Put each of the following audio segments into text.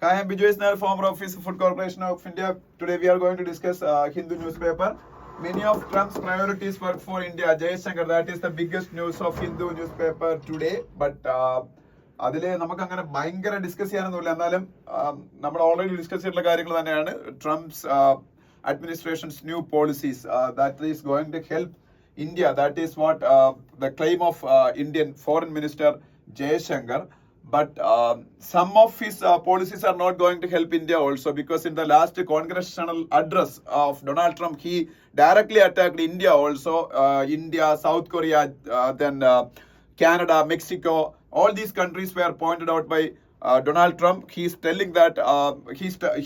Hi, I'm Bijoy Snell, former Office of Food Corporation of India. Today we are going to discuss Hindu newspaper. Many of Trump's priorities work for India. Jay Shankar, that is the biggest news of Hindu newspaper today. But അതിൽ നമുക്ക് അങ്ങനെ ഭയങ്കര discuss ചെയ്യാനൊന്നുമില്ല. എന്നാലും നമ്മൾ already discuss ചെയ്തിട്ടുള്ള കാര്യങ്ങൾ തന്നെയാണ്. Trump's administration's new policies that is going to help India. That is what the claim of Indian Foreign Minister Jay Shankar. But some of his policies are not going to help India also, because in the last congressional address of Donald Trump, he directly attacked India also. India, South Korea, then Canada, Mexico, all these countries were pointed out by Donald Trump. He's telling that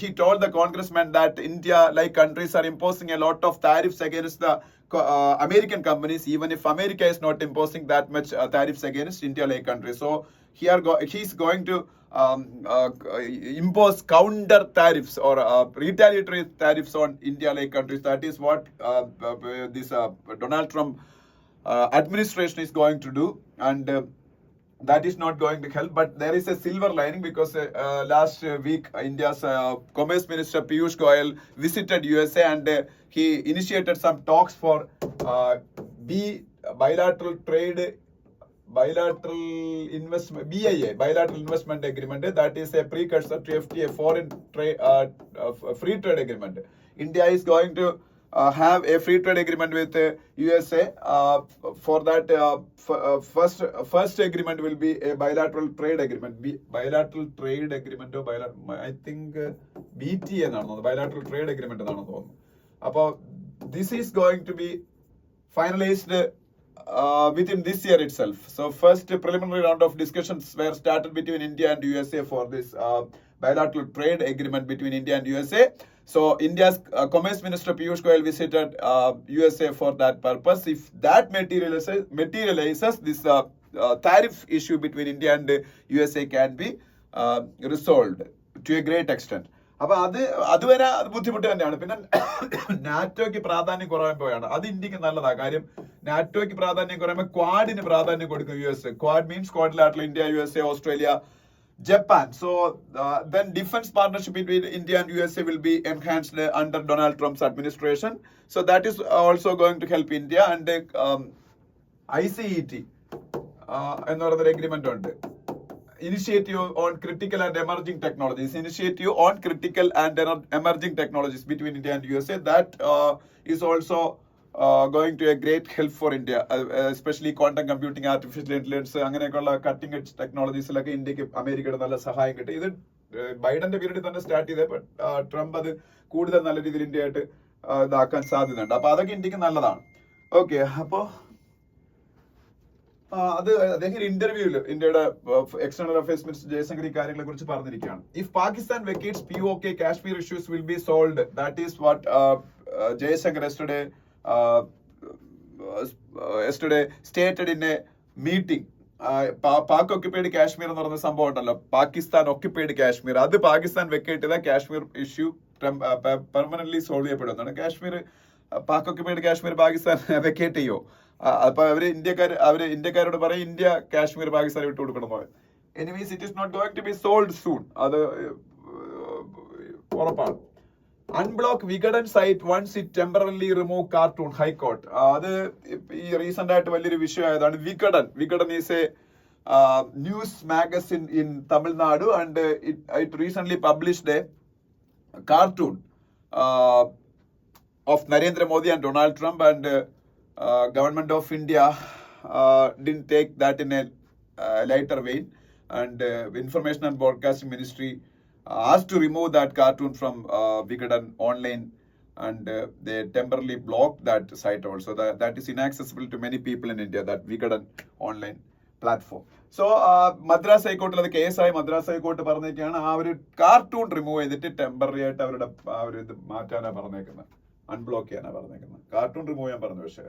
he told the congressman that India like countries are imposing a lot of tariffs against the American companies, even if America is not imposing that much tariffs against India like countries. So he's going to impose counter tariffs or retaliatory tariffs on India like countries. That is what this Donald Trump administration is going to do, and that is not going to help. But there is a silver lining, because last week India's Commerce Minister Piyush Goyal visited USA, and he initiated some talks for bilateral investment agreement. That is a precursor to FTA, foreign free trade agreement. India is going to have a free trade agreement with USA. For that, first agreement will be a bilateral trade agreement. Bilateral trade agreement, I think BTA എന്നാണ്, bilateral trade agreement എന്നാണ് തോന്നുന്നു. അപ്പോൾ this is going to be finalized within this year itself. So first preliminary round of discussions were started between India and USA for this bilateral trade agreement between India and USA. So India's Commerce Minister Piyush Goyal visited USA for that purpose. If that materializes, this tariff issue between India and USA can be resolved to a great extent. അപ്പൊ അതുവരെ ബുദ്ധിമുട്ട് തന്നെയാണ്. പിന്നെ നാറ്റോയ്ക്ക് പ്രാധാന്യം കുറയുമ്പോഴാണ് അത് ഇന്ത്യക്ക് നല്ലതാണ്. കാര്യം നാറ്റോയ്ക്ക് പ്രാധാന്യം കുറയുമ്പോൾ ക്വാഡിന് പ്രാധാന്യം കൊടുക്കും US. ക്വാഡ് മീൻസ് ക്വാഡിലായിട്ടുള്ള India, USA, Australia, Japan. So then defense partnership between India and USA will be enhanced under Donald Trump's administration. So that is also going to help India. And ICET എന്ന് പറയുന്നൊരു agreement ഉണ്ട്, Initiative on Critical and Emerging Technologies. Initiative on Critical and Emerging Technologies between India and USA. That is also going to a great help for India, especially quantum computing, artificial intelligence, അങ്ങനെയൊക്കെയുള്ള cutting edge ടെക്നോളജീസിലൊക്കെ ഇന്ത്യക്ക് അമേരിക്കയുടെ നല്ല സഹായം കിട്ടി. ഇത് ബൈഡന്റെ പീരീഡിൽ തന്നെ start ചെയ്തത്, ട്രംപ് അത് കൂടുതൽ നല്ല രീതിയിൽ ഇന്ത്യയായിട്ട് ഇതാക്കാൻ സാധ്യതയുണ്ട്. അപ്പൊ അതൊക്കെ ഇന്ത്യക്ക് നല്ലതാണ്. ഓക്കെ, അപ്പോ അത് അദ്ദേഹം ഇന്റർവ്യൂവിൽ ഇന്ത്യയുടെ എക്സ്റ്റേണൽ അഫയേഴ്സ് മിനിസ്റ്റർ ജയശങ്കർ ഈ കാര്യങ്ങളെ കുറിച്ച് പറഞ്ഞിരിക്കുകയാണ്. If Pakistan vacates POK, Kashmir issues will be solved. That is what Jaishankar yesterday stated in a meeting. Pak occupied Kashmir എന്ന് പറയുന്ന സംഭവം ഉണ്ടല്ലോ, പാകിസ്ഥാൻ ഒക്യുപ്പൈഡ് കാശ്മീർ, അത് പാകിസ്ഥാൻ വെക്കേറ്റ് ചെയ്ത കാശ്മീർ ഇഷ്യൂ പെർമനന്റ്ലി സോൾവ് ചെയ്യപ്പെടുന്നതാണ്. കാശ്മീർ പാക് ഒക്യുപ്പൈഡ് കാശ്മീർ പാകിസ്ഥാൻ വെക്കേറ്റ് ചെയ്യോ? അപ്പൊ ഇന്ത്യക്കാരോട് പറയും ഇന്ത്യ കാശ്മീർ പാകിസ്ഥാൻ വിട്ടു കൊടുക്കണം. Anyways it is not going to be sold soon, അത് ഉറപ്പാണ്. Unblock Vikatan site once it temporarily remove cartoon, high court. അത് ഈ റീസെന്റ് ആയിട്ട് വലിയൊരു വിഷയമായതാണ്. Vikatan is a news magazine in Tamil Nadu, and it recently published a cartoon of Narendra Modi and Donald Trump, and government of India didn't take that in a lighter vein, and Information and Broadcasting Ministry asked to remove that cartoon from Vigadan online, and they temporarily blocked that site also. That is inaccessible to many people in India, that Vigadan online platform. So Madras ഹൈക്കോർട്ടിൽ അത് കേസായി. Madras high court പറഞ്ഞേക്കാണ് ആ ഒരു cartoon remove ചെയ്തിട്ട് temporary ആയിട്ട് അവരുടെ ഇത് മാറ്റാനാണ് പറഞ്ഞേക്കുന്നത്, അൺബ്ലോക്ക് ചെയ്യാനാണ് പറഞ്ഞേക്കുന്നത്. കാർട്ടൂൺ റിമൂവ് ചെയ്യാൻ പറഞ്ഞു. പക്ഷേ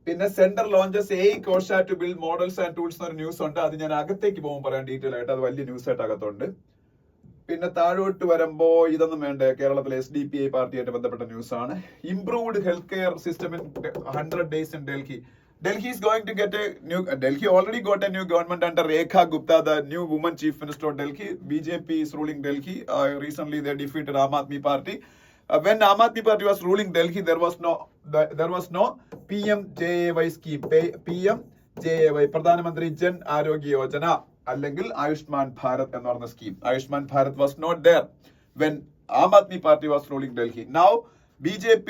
പിന്നെ centre launches AI Kosha to build models and tools എന്നൊരു ന്യൂസ് ഉണ്ട്. അത് ഞാൻ അകത്തേക്ക് പോകുമ്പോൾ പറയാൻ ഡീറ്റെയിൽ ആയിട്ട്, അത് വലിയ ന്യൂസ് ആയിട്ട് അകത്തുണ്ട്. പിന്നെ താഴോട്ട് വരുമ്പോ ഇതൊന്നും വേണ്ട, കേരളത്തിലെ SDPI പാർട്ടിയായിട്ട് ബന്ധപ്പെട്ട ന്യൂസാണ്. Improved health care system in 100 days in Delhi. Delhi is going to get a new. Delhi already got a new government under Rekha Gupta, the new woman chief minister of Delhi. BJP is ruling Delhi. Recently, they defeated Aam Aadmi Party. When Aam Aadmi Party was ruling Delhi, there was no PMJAY scheme. PMJAY, Pradhan Mantri Jan Arogya Yojana, അല്ലെങ്കിൽ Ayushman Bharat എന്ന് പറഞ്ഞ scheme. Ayushman Bharat was not there when Aam Aadmi Party was ruling Delhi. Now BJP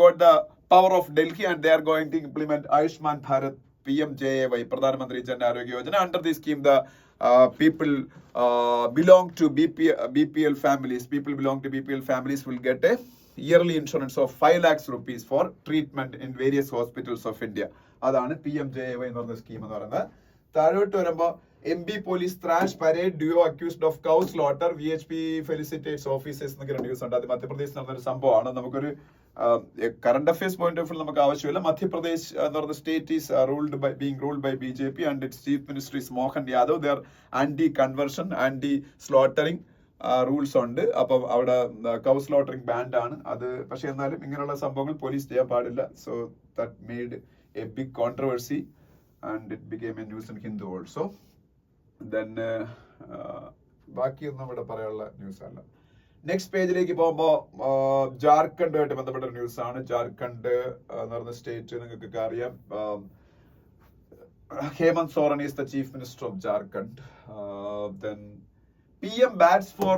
got the power of Delhi and they are going to implement Ayushman Bharat PMJAY, Pradhan Mantri Jan Arogya Yojana. Under this scheme, the people belong to BPL families. People belong to BPL families will get a yearly insurance of 5 lakhs rupees for treatment in various hospitals of India. അതാണ് PMJAY എന്ന് പറഞ്ഞ scheme എന്ന് പറയുന്നത്. താഴോട്ട് വരുമ്പോൾ MP police trash parade duo accused of cow slaughter. VHP felicitates officers എന്നൊക്കെ news ഉണ്ട്. അത് മധ്യപ്രദേശിൽ നടന്നൊരു സംഭവമാണ്. നമുക്കൊരു current affairs point of view നമുക്ക് ആവശ്യമില്ല. മധ്യപ്രദേശ് എന്ന് പറയുന്ന state is being ruled by BJP and its chief minister is Mohan Yadav. They are anti-conversion, anti-slaughtering rules ഉണ്ട്. അപ്പം അവിടെ കൗ സ്ലോട്ടറിംഗ് ബാൻഡ് ആണ് അത്. പക്ഷെ എന്നാലും ഇങ്ങനെയുള്ള സംഭവങ്ങൾ പോലീസ് ചെയ്യാൻ പാടില്ല. So that made a big controversy and it became a news in Hindu also. Then ബാക്കിയൊന്നും ഇവിടെ പറയാനുള്ള ന്യൂസ് അല്ല. നെക്സ്റ്റ് പേജിലേക്ക് പോകുമ്പോൾ ജാർഖണ്ഡുമായിട്ട് ബന്ധപ്പെട്ട ന്യൂസ് ആണ്. ജാർഖണ്ഡ് എന്ന് പറയുന്ന സ്റ്റേറ്റ് നിങ്ങൾക്കൊക്കെ അറിയാം. Hemant Soren is the chief minister of Jharkhand. Then PM bats for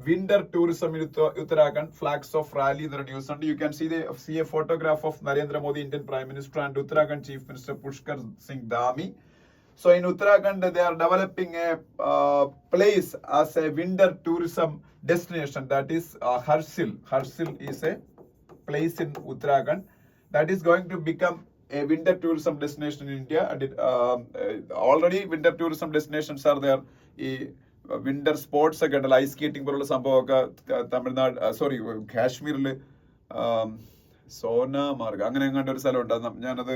winter tourism in Uttarakhand. Flags of rally in the news. And you can see a photograph of Narendra Modi, Indian Prime Minister, and Uttarakhand Chief Minister Pushkar Singh Dhami. So in Uttarakhand, they are developing a place as a winter tourism destination. That is Harsil. Harsil is a place in Uttarakhand that is going to become a winter tourism destination in India. And already winter tourism destinations are there. Winter sports ഒക്കെ ഉണ്ടല്ലോ, ice skating പോലുള്ള സംഭവമൊക്കെ തമിഴ്നാട് കാശ്മീരിൽ സോനാമാർഗ് അങ്ങനെ എങ്ങാണ്ട് ഒരു സ്ഥലമുണ്ട്. ഞാനത്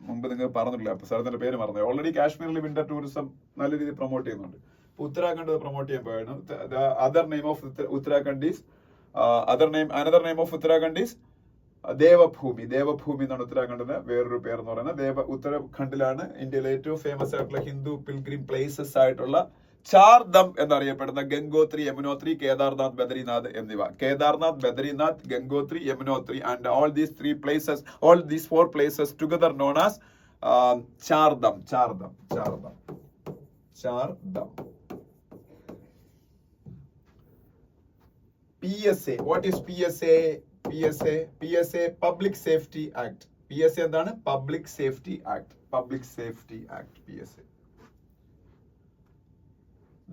മുമ്പ് നിങ്ങൾ പറഞ്ഞിട്ടില്ല, അപ്പൊ സ്ഥലത്തിന്റെ പേര് മറന്നു. ഓൾറെഡി കാശ്മീരിൽ വിന്റർ ടൂറിസം നല്ല രീതിയിൽ പ്രൊമോട്ട് ചെയ്യുന്നുണ്ട്. ഉത്തരാഖണ്ഡ് പ്രൊമോട്ട് ചെയ്യാൻ പോയാണ്. Another name of Uttarakhand is Devbhoomi. Devbhoomi എന്നാണ് ഉത്തരാഖണ്ഡിന് വേറൊരു പേര് എന്ന് പറയുന്നത്. ഉത്തരാഖണ്ഡിലാണ് ഇന്ത്യയിലെ ഏറ്റവും ഫേമസ് ആയിട്ടുള്ള ഹിന്ദു പിൽഗ്രിം പ്ലേസസ് ആയിട്ടുള്ള ചാർധം എന്നറിയപ്പെടുന്ന ഗംഗോത്രി, യമുനോത്രി, കേദാർനാഥ്, ബദ്രിനാഥ് എന്നിവ. Kedarnath, Badrinath, Gangotri, Yamunotri and all these four places together known as ചാർധം. PSA. What is PSA? PSA Public Safety Act. PSA എന്താണ്? Public Safety Act. PSA.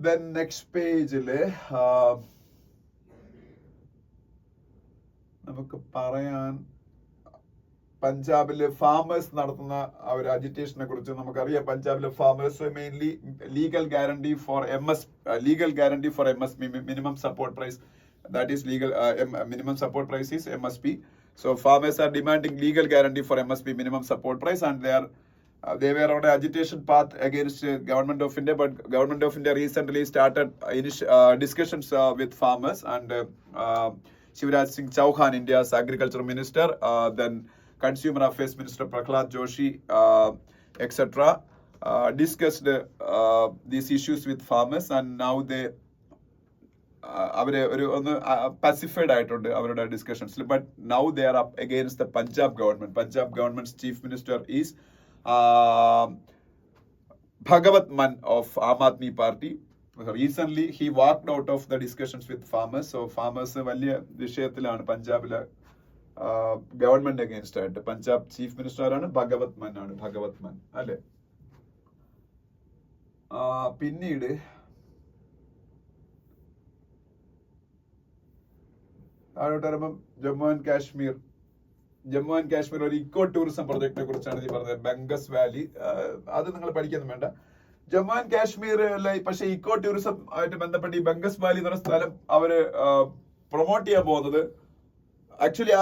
Then next പേജില് നമുക്ക് പറയാൻ പഞ്ചാബില് ഫാമേഴ്സ് നടത്തുന്ന ഒരു അജിറ്റേഷനെ കുറിച്ച് നമുക്കറിയാം. പഞ്ചാബിലെ farmers mainly legal guarantee for MSP, minimum support price. That is legal. Minimum support price is MSP. So farmers are demanding legal guarantee for MSP, minimum support price, and they were on an agitation path against Government of India. But Government of India recently started discussions with farmers, and Shivraj Singh Chauhan, India's Agriculture Minister, then Consumer Affairs Minister Prahlad Joshi, etc., discussed these issues with farmers, and now they അവര് ഒന്ന് pacified ആയിട്ടുണ്ട് അവരുടെ ഡിസ്കഷൻസിൽ. But now they are up against the Punjab government chief minister is Bhagwant Mann of Aam Aadmi party. Recent he walked out of the discussions with farmers. So farmers വലിയ വിഷയത്തിലാണ് പഞ്ചാബിലെ government against ആയിട്ട്. Punjab chief minister ആരാണ്? ഭഗവത് മാൻ അല്ലെ. പിന്നീട് താഴോട്ട് വരുമ്പം ജമ്മു ആൻഡ് കാശ്മീർ ഒരു ഇക്കോ ടൂറിസം പ്രൊജക്ടിനെ കുറിച്ചാണ് ഈ പറഞ്ഞത്. ബംഗസ് വാലി, അത് നിങ്ങൾ പഠിക്കൊന്നും വേണ്ട. ജമ്മു ആൻഡ് കാശ്മീരിലെ പക്ഷേ ഇക്കോ ടൂറിസം ആയിട്ട് ബന്ധപ്പെട്ട് ഈ ബംഗസ് വാലി എന്ന് പറയുന്ന സ്ഥലം അവര് പ്രൊമോട്ട് ചെയ്യാൻ പോകുന്നത് actually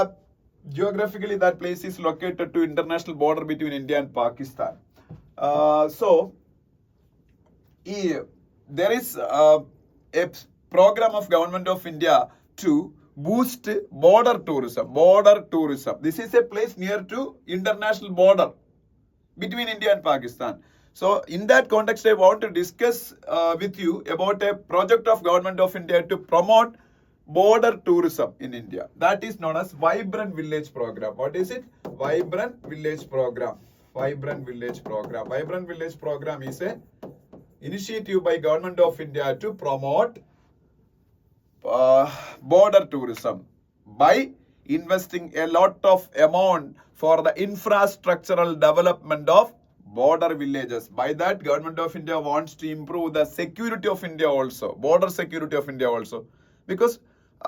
geographically that place is located to international border between India and Pakistan. So there is a program of Government of India to boost border tourism. This is a place near to international border. between India and Pakistan. So in that context, I want to discuss with you about a project of Government of India to promote border tourism in India. That is known as Vibrant Village Program. What is it? Vibrant Village Program. Vibrant Village Program. Vibrant Village Program is a initiative by Government of India to promote border tourism by investing a lot of amount for the infrastructural development of border villages. By that, Government of India wants to improve the security of India also, border security of India also, because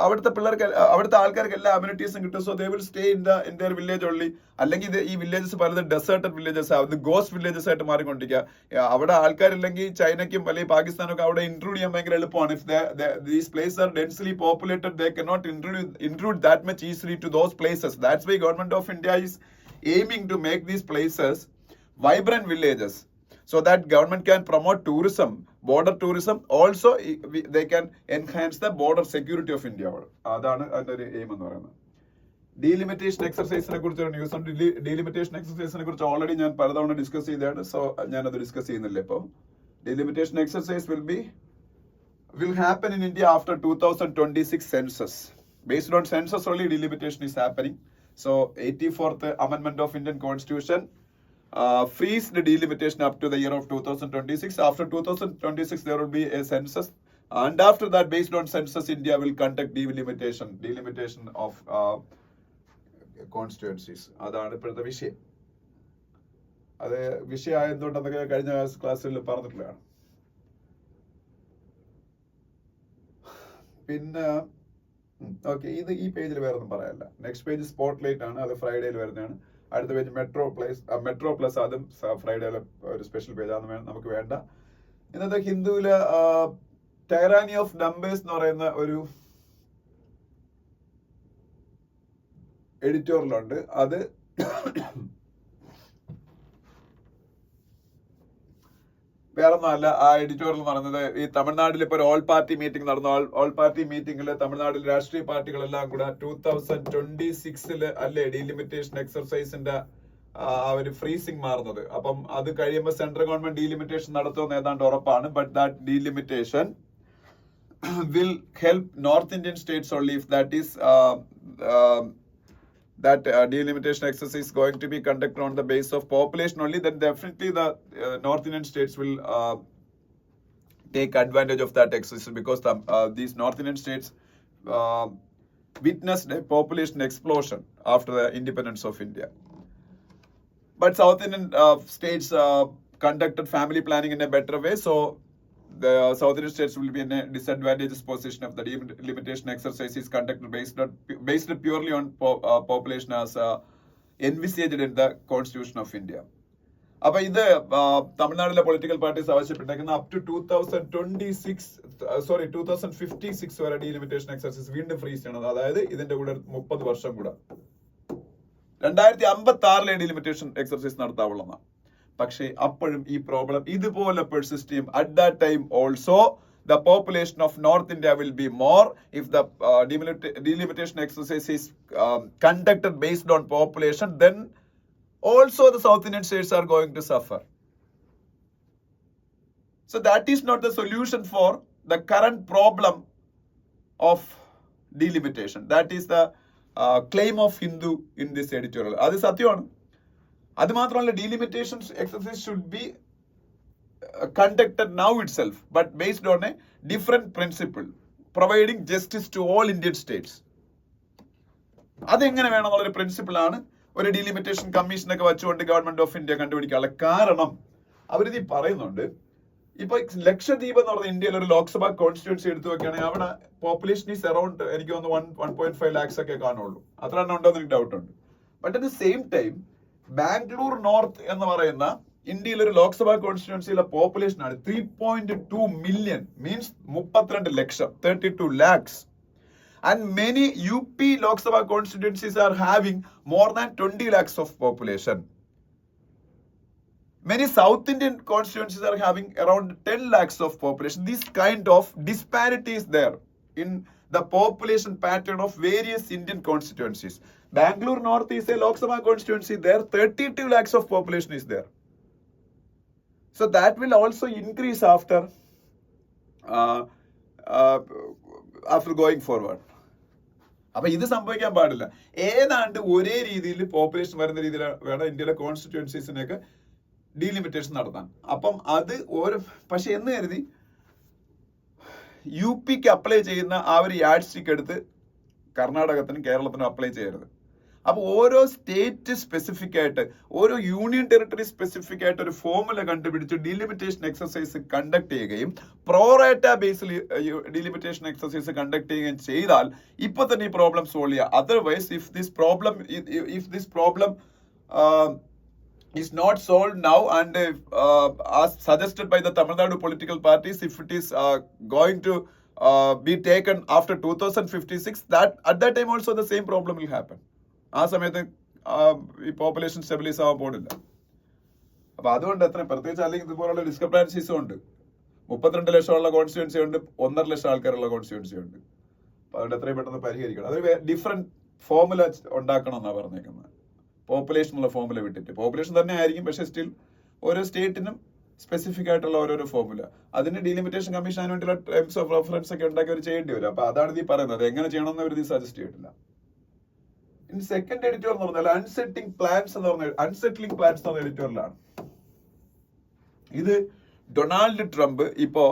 അവിടുത്തെ പിള്ളേർക്ക് അവിടുത്തെ ആൾക്കാർക്ക് എല്ലാ അമ്യൂണിറ്റീസും കിട്ടും. So they will stay in there village only. അല്ലെങ്കിൽ ഈ villages പലതും deserted villages അത് ഗോസ്റ്റ് വില്ലേജസ് ആയിട്ട് മാറിക്കൊണ്ടിരിക്കുക. അവിടെ ആൾക്കാരില്ലെങ്കിൽ ചൈനയ്ക്കും അല്ലെങ്കിൽ പാകിസ്ഥാനൊക്കെ അവിടെ ഇൻക്ലൂഡ് ചെയ്യാൻ ഭയങ്കര എളുപ്പമാണ്. If these places are densely populated, they cannot include that much easily to those places. That's why government of India is aiming to make these places vibrant villages, so that government can promote tourism, border tourism. Also, they can enhance the border security of India. അതാണ് അതിന്റെ ഒരു aim എന്ന് പറയുന്നത്. Delimitation എക്സർസൈസിനെ കുറിച്ചൊരു news ഉണ്ട്. Delimitation എക്സർസൈസിനെ കുറിച്ച് already ഞാൻ പലതവണ ഡിസ്കസ് ചെയ്തതാണ്. സോ ഞാനത് ഡിസ്കസ് ചെയ്യുന്നില്ല ഇപ്പോൾ. Delimitation exercise will happen in India after 2026 census. Based on census only, delimitation is happening. So 84th Amendment of Indian Constitution frees the delimitation up to the year of 2026. After 2026, there will be a census. And after that, based on census, India will conduct delimitation of constituencies. അതാണ് ഇപ്പോഴത്തെ വിഷയം. അത് വിഷയമായതുകൊണ്ടെന്നൊക്കെ കഴിഞ്ഞ ക്ലാസ്സിൽ പറഞ്ഞിട്ടുള്ളതാണ്. പിന്നെ okay, ഈ പേജിൽ വേറെ ഒന്നും പറയാനില്ല. നെക്സ്റ്റ് പേജ് സ്പോട്ട് ലൈറ്റ് ആണ്, അത് ഫ്രൈഡേയിൽ വരുന്നതാണ്. അടുത്ത പേജ് മെട്രോ പ്ലസ്, അതും ഫ്രൈഡേയിലെ ഒരു സ്പെഷ്യൽ പേജ്, അതൊന്നും നമുക്ക് വേണ്ട. ഇന്നത്തെ ഹിന്ദുവില് ടൈറാനി ഓഫ് നമ്പേഴ്സ് എന്ന് പറയുന്ന ഒരു എഡിറ്റോറിയലുണ്ട്. അത് വേറൊന്നുമല്ല. ആ എഡിറ്റോറിയൽ പറഞ്ഞത് ഈ തമിഴ്നാട്ടിൽ ഇപ്പോൾ ഒരു ഓൾ പാർട്ടി മീറ്റിംഗ് നടന്നു. ഓൾ പാർട്ടി മീറ്റിംഗിൽ തമിഴ്നാട്ടിൽ രാഷ്ട്രീയ പാർട്ടികളെല്ലാം കൂടെ 2026 അല്ലേ ഡീലിമിറ്റേഷൻ എക്സർസൈസിന്റെ ആ ഒരു ഫ്രീസിംഗ് മാറുന്നത്. അപ്പം അത് കഴിയുമ്പോൾ സെൻട്രൽ ഗവൺമെന്റ് ഡീലിമിറ്റേഷൻ നടത്തുമെന്ന് ഏതാണ്ട് ഉറപ്പാണ്. But that delimitation will help North Indian states only. If that is that delimitation exercise is going to be conducted on the base of population only, then definitely the North Indian states will take advantage of that exercise, because these North Indian states witnessed a population explosion after the independence of India. But South Indian states conducted family planning in a better way, so the South Indian states will be in a disadvantageous position if the delimitation exercise is conducted based purely on population as envisaged in the Constitution of India. അപ്പൊ ഇത് തമിഴ്നാട്ടിലെ political parties ആവശ്യപ്പെട്ടേക്കുന്ന up to 2056 വരെ delimitation exercise വീണ്ടും freeze ചെയ്യണം. അതായത് ഇതിന്റെ കൂടെ 30 വർഷം കൂടെ 2056 ഡീലിമിറ്റേഷൻ എക്സർസൈസ് നടത്താവുള്ളൂ. പക്ഷേ അപ്പോഴും ഈ പ്രോബ്ലം ഇതുപോലെ പെർസിസ്റ്റ് ചെയ്യും. At that time also the population of North India will be more. If the delimitation exercise is conducted based on population, then also the South Indian states are going to suffer. So that is not the solution for the current problem of delimitation. That is the claim of Hindu in this editorial. അത് സത്യമാണ്. അത് മാത്രമല്ല, delimitation exercise should be conducted now itself, but based on a different principle, providing justice to all Indian states. അതെങ്ങനെ വേണമെന്നുള്ളൊരു പ്രിൻസിപ്പിളാണ് ഒരു delimitation കമ്മീഷനൊക്കെ വെച്ചുകൊണ്ട് government of India കണ്ടുപിടിക്കാനുള്ള കാരണം. അവരിത് പറയുന്നുണ്ട്. ഇപ്പൊ ലക്ഷദ്വീപ് എന്ന് പറഞ്ഞ ഇന്ത്യയിൽ ഒരു ലോക്സഭാ കോൺസ്റ്റിറ്റ്യുവൻസി എടുത്തു വെക്കുകയാണെങ്കിൽ അവിടെ പോപ്പുലേഷൻ ഈസ് അറൌണ്ട് എനിക്ക് തോന്നുന്നു 1.5 lakhs ഒക്കെ കാണുള്ളൂ. അത്ര എണ്ണം ഉണ്ടോ എന്ന് എനിക്ക് ഡൗട്ട് ഉണ്ട്. But at the same time Bangalore north എന്ന് പറയുന്ന ഇന്ത്യയിൽ ഒരു ലോക്സഭാ കോൺസ്റ്റിറ്റ്യുവൻസിയിലെ പോപ്പുലേഷൻ ആണ് 3.2 million, means 32 lakh, 32 lakhs. And many UP Lok Sabha constituencies are having more than 20 lakhs of population. Many South Indian constituencies are having around 10 lakhs of population. This kind of disparity is there in the population pattern of various Indian constituencies. Bangalore North is a Lok Sabha constituency. There 32 lakhs of population is there. So that will also increase after going forward. അപ്പൊ ഇത് സംഭവിക്കാൻ പാടില്ല. ഏതാണ്ട് ഒരേ രീതിയിൽ population വരുന്ന രീതിയിൽ വേണം ഇന്ത്യയിലെ കോൺസ്റ്റിറ്റ്യുവൻസീസിനൊക്കെ ഡീലിമിറ്റേഷൻ നടത്താൻ. അപ്പം അത് ഓരോ പക്ഷെ എന്ന് കരുതി യു പിക്ക് അപ്ലൈ ചെയ്യുന്ന ആ ഒരു യാഡ് സ്റ്റിക്ക് എടുത്ത് കർണാടകത്തിനും കേരളത്തിനും അപ്ലൈ ചെയ്യരുത്. അപ്പൊ ഓരോ സ്റ്റേറ്റ് സ്പെസിഫിക് ആയിട്ട്, ഓരോ യൂണിയൻ ടെറിട്ടറി സ്പെസിഫിക് ആയിട്ട് ഒരു ഫോർമുല കണ്ടുപിടിച്ച് ഡീലിമിറ്റേഷൻ എക്സസൈസ് കണ്ടക്ട് ചെയ്യുകയും പ്രോറേറ്റ ബേസിൽ ഡീലിമിറ്റേഷൻ എക്സസൈസ് കണ്ടക്ട് ചെയ്യുകയും ചെയ്താൽ ഇപ്പൊ തന്നെ ഈ പ്രോബ്ലം സോൾവ് ചെയ്യുക. Otherwise if this problem is not solved now and as suggested by the Tamil Nadu political parties, if it is going to be taken after 2056, that at that time also the same problem will happen. ആ സമയത്ത് ഈ population stabilise ആവാൻ പോകുന്നില്ല. അപ്പൊ അതുകൊണ്ട് എത്ര പ്രത്യേകിച്ച് അല്ലെങ്കിൽ ഇതുപോലുള്ള ഡിസ്ക്രിപ്റ്റൻസീസും ഉണ്ട്. 32 ലക്ഷമുള്ള കോൺസ്റ്റിറ്റ്യുവൻസി ഉണ്ട്, 1.5 ലക്ഷം ആൾക്കാരുള്ള കോൺസ്റ്റിറ്റ്യുവൻസി ഉണ്ട്. അപ്പൊ അതുകൊണ്ട് എത്രയും പെട്ടെന്ന് പരിഹരിക്കണം. അതൊരു ഡിഫറെന്റ് ഫോർമുല ഉണ്ടാക്കണം എന്നാണ് പറഞ്ഞേക്കുന്നത്. പോപ്പുലേഷനുള്ള ഫോർമുല വിട്ടിട്ട് പോപ്പുലേഷൻ തന്നെ ആയിരിക്കും, പക്ഷെ സ്റ്റിൽ ഓരോ സ്റ്റേറ്റിനും സ്പെസിഫിക് ആയിട്ടുള്ള ഓരോരോ ഫോർമുല. അതിന് ഡീലിമിറ്റേഷൻ കമ്മീഷൻ അതിന് വേണ്ടിയുള്ള ടേംസ് ഓഫ് റെഫറൻസ് ഒക്കെ ഉണ്ടാക്കി അവർ ചെയ്യേണ്ടി വരും. അപ്പൊ അതാണ് ഈ പറയുന്നത്. എങ്ങനെ ചെയ്യണമെന്ന് അവർ സജസ്റ്റ് ചെയ്തിട്ടില്ല. ഇനി സെക്കൻഡ് എഡിറ്റോർ എന്ന് പറഞ്ഞാൽ അൺസെറ്റിംഗ് പ്ലാൻസ് എന്ന് പറഞ്ഞ എഡിറ്റോറിലാണ്. ഇത് ഡൊണാൾഡ് ട്രംപ് ഇപ്പോ